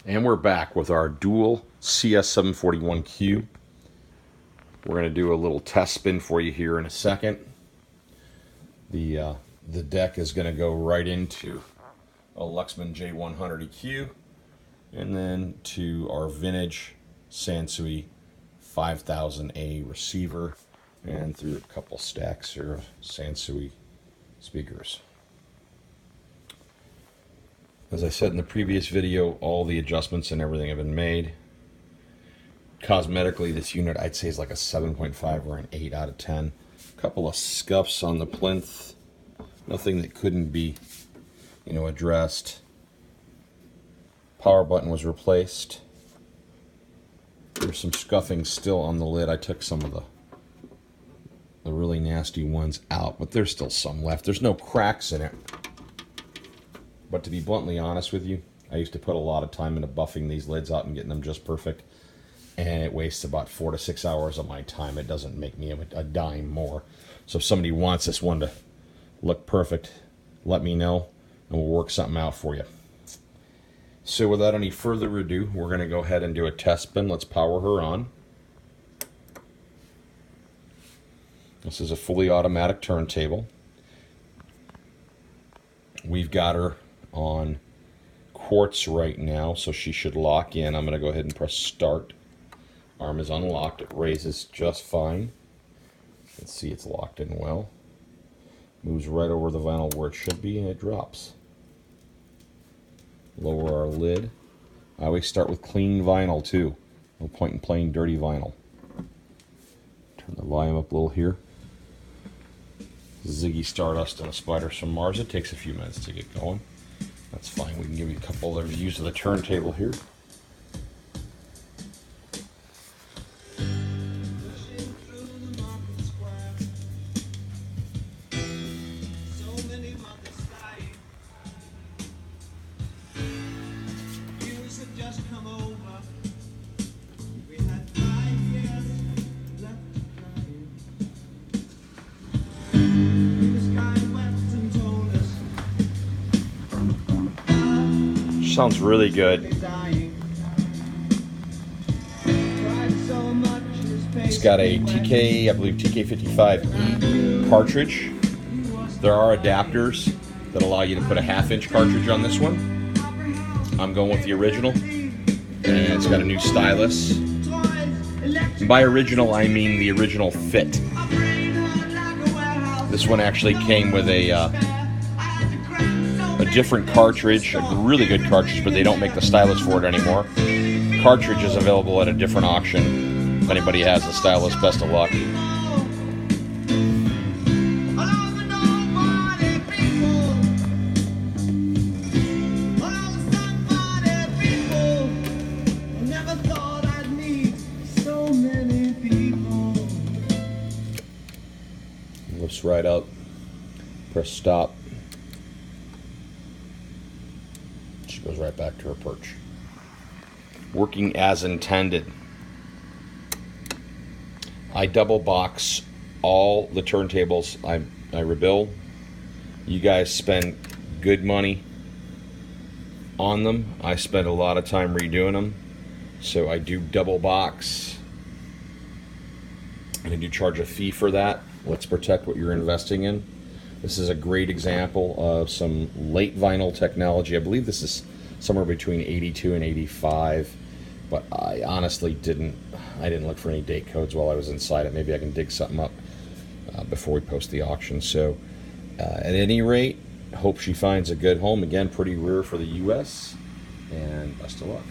And we're back with our dual CS741Q. We're going to do a little test spin for you here in a second. The deck is going to go right into a Luxman J100 EQ and then to our vintage Sansui 5000A receiver and through a couple stacks here of Sansui speakers. As I said in the previous video, all the adjustments and everything have been made. Cosmetically, this unit I'd say is like a 7.5 or an 8 out of 10. A couple of scuffs on the plinth. Nothing that couldn't be, addressed. Power button was replaced. There's some scuffing still on the lid. I took some of the really nasty ones out, but there's still some left. There's no cracks in it. But to be bluntly honest with you, I used to put a lot of time into buffing these lids out and getting them just perfect. And it wastes about 4 to 6 hours of my time. It doesn't make me a dime more. So if somebody wants this one to look perfect, let me know and we'll work something out for you. So without any further ado, we're going to go ahead and do a test spin. Let's power her on. This is a fully automatic turntable. We've got her on quartz right now, so she should lock in. I'm going to go ahead and press start. Arm is unlocked. It raises just fine. Let's see, it's locked in well. Moves right over the vinyl where it should be, and it drops. Lower our lid. I always start with clean vinyl too. No point in playing dirty vinyl. Turn the volume up a little here. Ziggy Stardust and a Spider from Mars. It takes a few minutes to get going. That's fine. We can give you a couple other views of the turntable here. Sounds really good. It's got a TK, I believe TK55E cartridge. There are adapters that allow you to put a 1/2-inch cartridge on this one. I'm going with the original, and it's got a new stylus. And by original, I mean the original fit. This one actually came with a different cartridge, a really good cartridge, but they don't make the stylus for it anymore. Cartridge is available at a different auction. If anybody has a stylus, best of luck. Lifts right up. Press stop. She goes right back to her perch. Working as intended. I double box all the turntables I rebuild. You guys spend good money on them. I spend a lot of time redoing them. So I do double box. And I do charge a fee for that. Let's protect what you're investing in. This is a great example of some late vinyl technology. I believe this is somewhere between 82 and 85, but I honestly didn't look for any date codes while I was inside it. Maybe I can dig something up before we post the auction. So at any rate, hope she finds a good home. Again, pretty rare for the US, and best of luck.